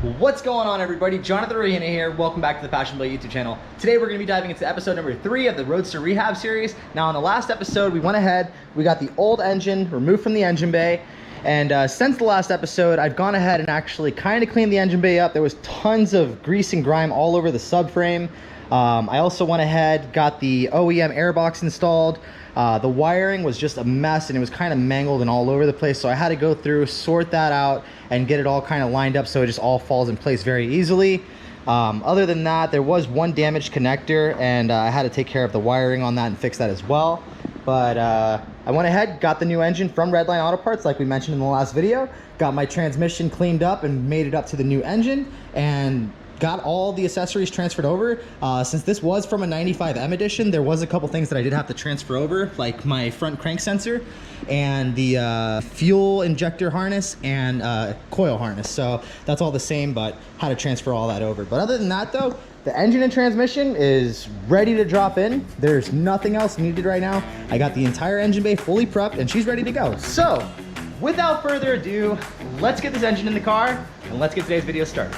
What's going on, everybody? Jonathan here. Welcome back to the Passion Play YouTube channel. Today we're going to be diving into episode number 3 of the ROADSTER Rehab series. Now, in the last episode, we went ahead, we got the old engine removed from the engine bay, and since the last episode, I've gone ahead and actually kind of cleaned the engine bay up. There was tons of grease and grime all over the subframe. I also went ahead, got the OEM airbox installed. The wiring was just a mess and it was kind of mangled and all over the place, so I had to go through, sort that out, and get it all kind of lined up so it just all falls in place very easily. Other than that, there was one damaged connector, and I had to take care of the wiring on that and fix that as well. But I went ahead, got the new engine from Redline Auto Parts like we mentioned in the last video, got my transmission cleaned up and made it up to the new engine, and got all the accessories transferred over. Since this was from a 95M edition, there was a couple things that I did have to transfer over, like my front crank sensor and the fuel injector harness and coil harness. So that's all the same, but had to transfer all that over. But other than that though, the engine and transmission is ready to drop in. There's nothing else needed right now. I got the entire engine bay fully prepped and she's ready to go. So without further ado, let's get this engine in the car and let's get today's video started.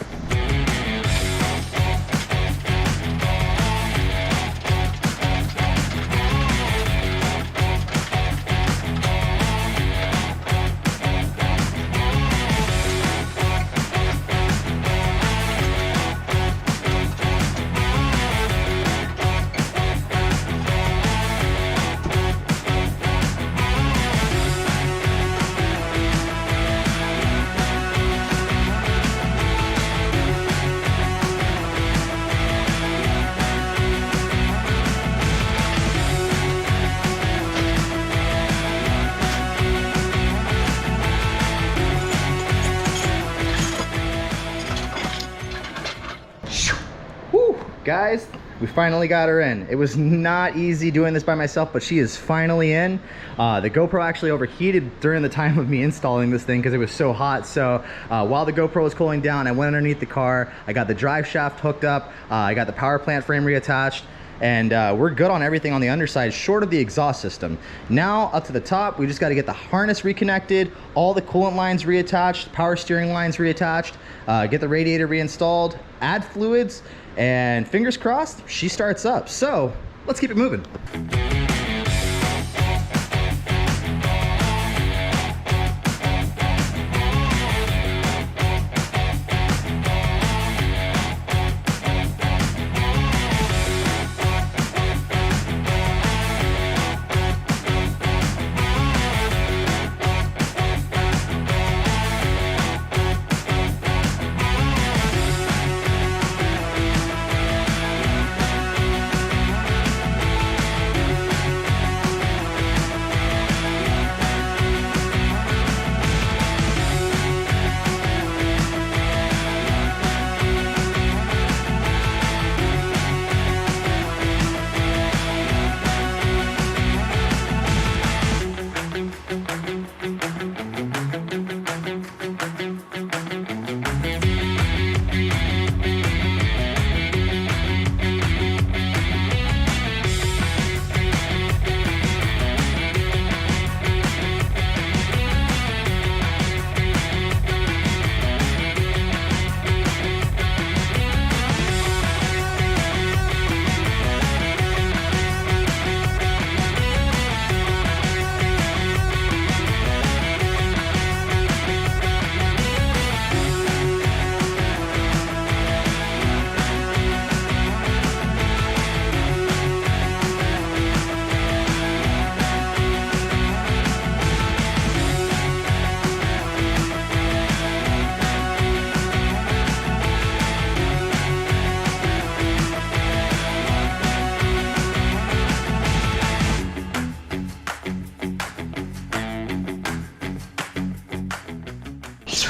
Guys, we finally got her in. It was not easy doing this by myself, but she is finally in. The GoPro actually overheated during the time of me installing this thing because it was so hot. So while the GoPro was cooling down, I went underneath the car. I got the drive shaft hooked up. I got the power plant frame reattached. And we're good on everything on the underside, short of the exhaust system. Now up to the top, we just got to get the harness reconnected, all the coolant lines reattached, power steering lines reattached, get the radiator reinstalled, add fluids, and fingers crossed, she starts up. So let's keep it moving.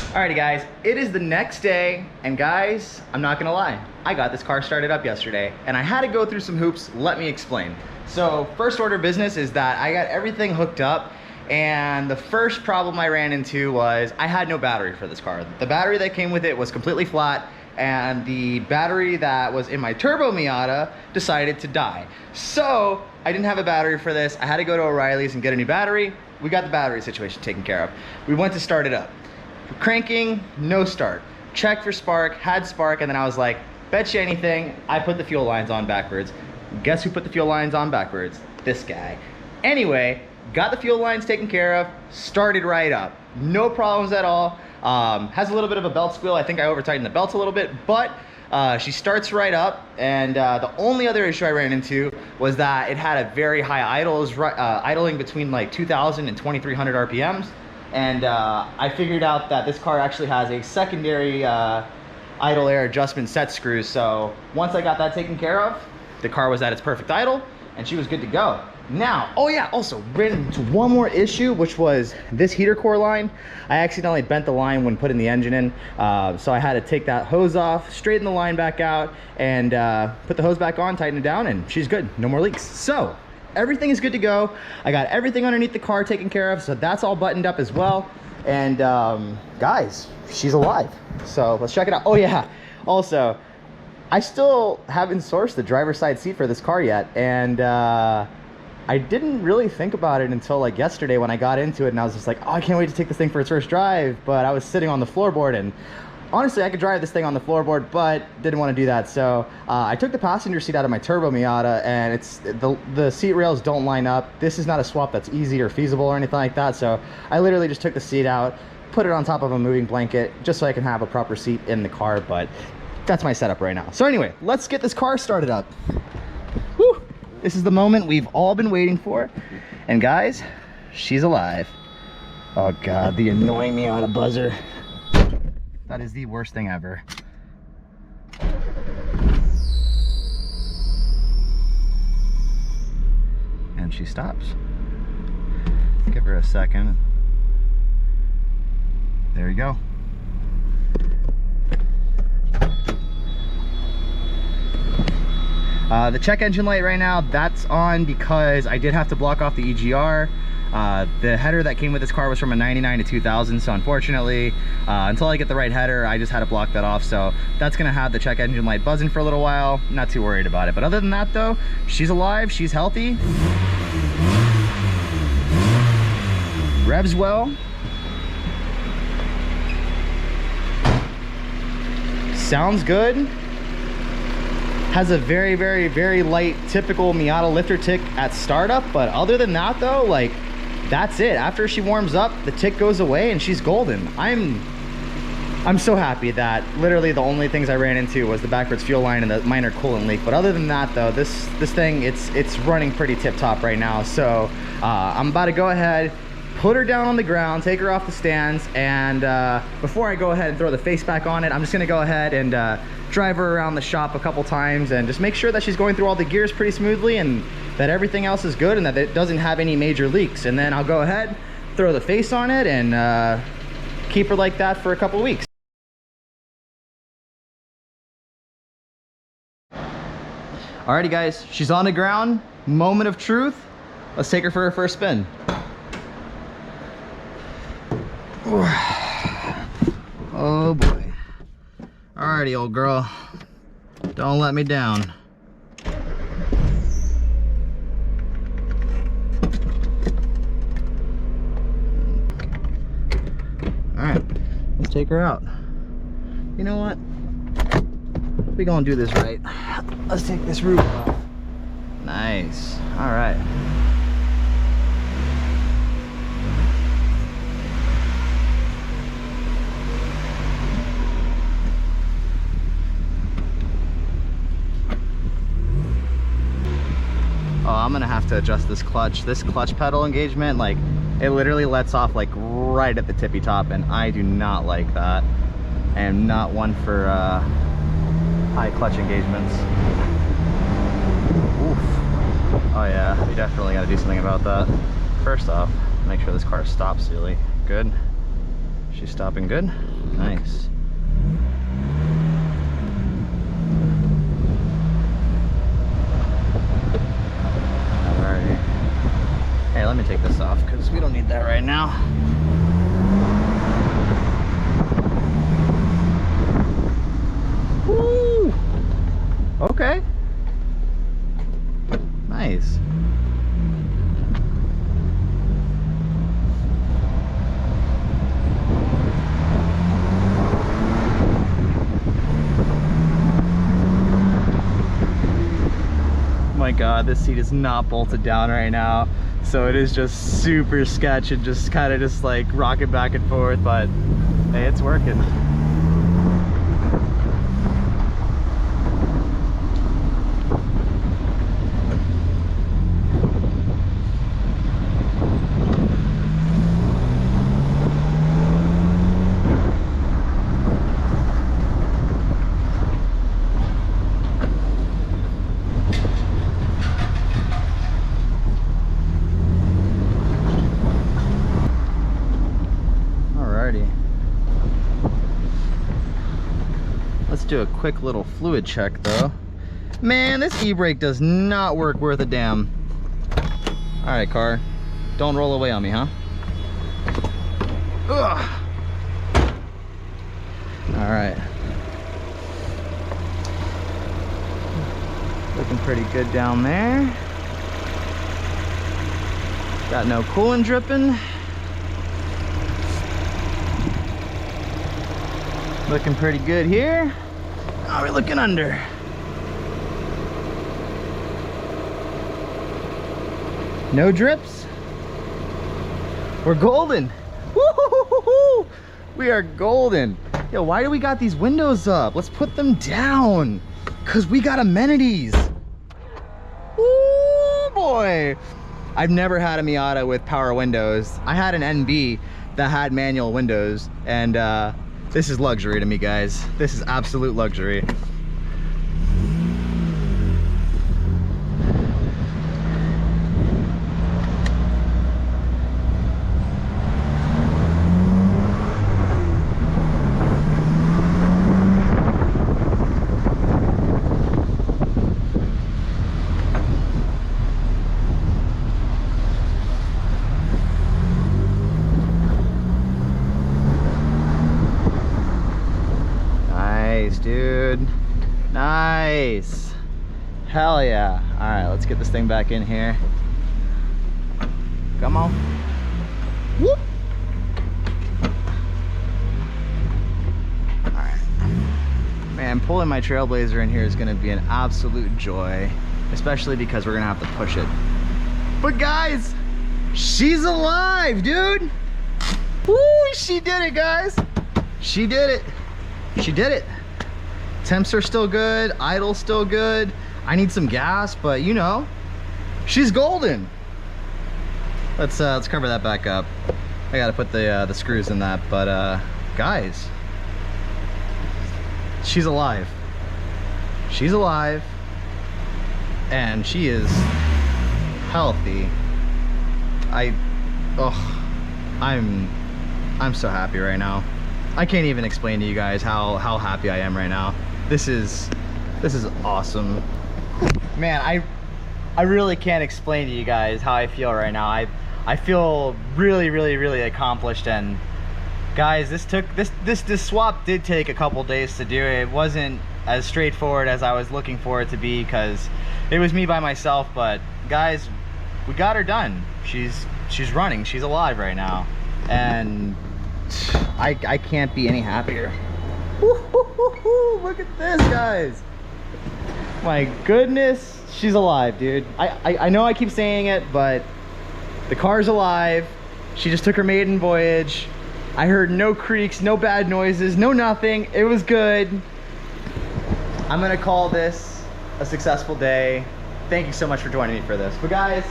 Alrighty guys, it is the next day, and guys, I'm not gonna lie, I got this car started up yesterday, and I had to go through some hoops. Let me explain. So first order of business is that I got everything hooked up, and the first problem I ran into was I had no battery for this car. The battery that came with it was completely flat, and the battery that was in my turbo Miata decided to die. So I didn't have a battery for this. I had to go to O'Reilly's and get a new battery. We got the battery situation taken care of. We went to start it up. Cranking, no start. checked for spark, had spark, and then I was like, bet you anything, I put the fuel lines on backwards. Guess who put the fuel lines on backwards? This guy. Anyway, got the fuel lines taken care of, started right up. No problems at all. Has a little bit of a belt squeal. I think I over-tightened the belts a little bit, but she starts right up. And the only other issue I ran into was that it had a very high idle. It was idling between like 2,000 and 2,300 RPMs. And I figured out that this car actually has a secondary idle air adjustment set screws. So once I got that taken care of, the car was at its perfect idle and she was good to go. Now, oh yeah, also ran into one more issue, which was this heater core line. I accidentally bent the line when putting the engine in. So I had to take that hose off, straighten the line back out, and put the hose back on, tighten it down, and she's good. No more leaks. So everything is good to go. I got everything underneath the car taken care of, so that's all buttoned up as well. And guys, she's alive. So let's check it out. Oh yeah, also, I still haven't sourced the driver's side seat for this car yet, and I didn't really think about it until like yesterday when I got into it, and I was just like, oh, I can't wait to take this thing for its first drive. But I was sitting on the floorboard, and honestly, I could drive this thing on the floorboard, but didn't want to do that. So I took the passenger seat out of my turbo Miata, and it's the seat rails don't line up. This is not a swap that's easy or feasible or anything like that. So I literally just took the seat out, put it on top of a moving blanket, just so I can have a proper seat in the car. But that's my setup right now. So anyway, let's get this car started up. Whew. This is the moment we've all been waiting for. And guys, she's alive. Oh God, the annoying Miata buzzer. That is the worst thing ever. And she stops. Give her a second. There you go. The check engine light right now, that's on because I did have to block off the EGR. The header that came with this car was from a 99 to 2000, so unfortunately, until I get the right header, I just had to block that off. So that's gonna have the check engine light buzzing for a little while. Not too worried about it. But other than that though, she's alive, she's healthy. Revs well. Sounds good. Has a very, very, very light, typical Miata lifter tick at startup, but other than that though, like, that's it. After she warms up, the tick goes away and she's golden. I'm so happy that literally the only things I ran into was the backwards fuel line and the minor coolant leak. But other than that though, this thing, it's running pretty tip-top right now. So I'm about to go ahead, put her down on the ground, take her off the stands, and before I go ahead and throw the face back on it, I'm just gonna go ahead and drive her around the shop a couple times and just make sure that she's going through all the gears pretty smoothly and that everything else is good and that it doesn't have any major leaks. And then I'll go ahead, throw the face on it, and keep her like that for a couple weeks. Alrighty guys, she's on the ground, moment of truth. Let's take her for her first spin. Oh boy. Alrighty, old girl. Don't let me down. Alright, let's take her out. You know what? We're gonna do this right. Let's take this roof off. Nice. Alright. Oh, I'm gonna have to adjust this clutch. This clutch pedal engagement, like, it literally lets off like right at the tippy top, and I do not like that. I am not one for high clutch engagements. Oof. Oh yeah, we definitely gotta do something about that. First off, make sure this car stops really good. She's stopping good. Nice. Hey, let me take this off because we don't need that right now. Woo! Okay. Nice. god, this seat is not bolted down right now, so it is just super sketch and just kind of just like rocking back and forth, but hey, it's working. Let's do a quick little fluid check though. Man, this e-brake does not work worth a damn. All right, car, don't roll away on me, huh? Ugh. All right. Looking pretty good down there. Got no coolant dripping. Looking pretty good here. How are we looking under? No drips. We're golden. Woo-hoo-hoo-hoo-hoo. We are golden. Yo, why do we got these windows up? Let's put them down. Cause we got amenities. Woo boy. I've never had a Miata with power windows. I had an NB that had manual windows, and this is luxury to me, guys. This is absolute luxury. Dude, nice. Hell yeah. All right, let's get this thing back in here. Come on. Whoop. All right, man, pulling my Trailblazer in here is gonna be an absolute joy, especially because we're gonna have to push it. But guys, she's alive, dude. Woo, she did it, guys. She did it. She did it. Temps are still good, idle's still good. I need some gas, but you know, she's golden. Let's cover that back up. I gotta put the screws in that, but guys, she's alive. She's alive, and she is healthy. I'm so happy right now. I can't even explain to you guys how happy I am right now. This is awesome. Man, I really can't explain to you guys how I feel right now. I feel really accomplished, and guys, this swap did take a couple days to do. It wasn't as straightforward as I was looking for it to be, because it was me by myself, but guys, we got her done. She's running, she's alive right now, and I can't be any happier. Look at this, guys. My goodness, she's alive, dude. I know I keep saying it, but the car's alive. She just took her maiden voyage. I heard no creaks, no bad noises, no nothing. It was good. I'm gonna call this a successful day. Thank you so much for joining me for this. But guys,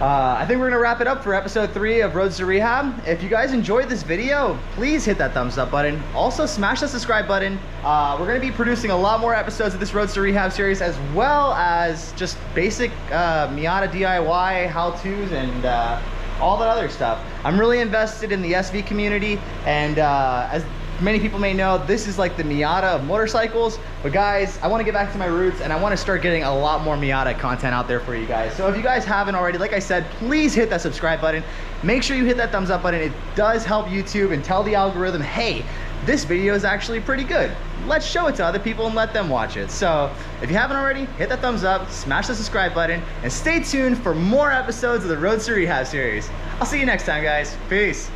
I think we're gonna wrap it up for episode 3 of Roads to Rehab. If you guys enjoyed this video, please hit that thumbs up button. Also smash the subscribe button. We're gonna be producing a lot more episodes of this Roads to Rehab series, as well as just basic Miata DIY how-tos and all that other stuff. I'm really invested in the SV community, and as many people may know, this is like the Miata of motorcycles. But guys, I want to get back to my roots, and I want to start getting a lot more Miata content out there for you guys. So if you guys haven't already, like I said, please hit that subscribe button. Make sure you hit that thumbs up button. It does help YouTube and tell the algorithm, hey, this video is actually pretty good. Let's show it to other people and let them watch it. So if you haven't already, hit that thumbs up, smash the subscribe button, and stay tuned for more episodes of the Roads to Rehab series. I'll see you next time, guys. Peace.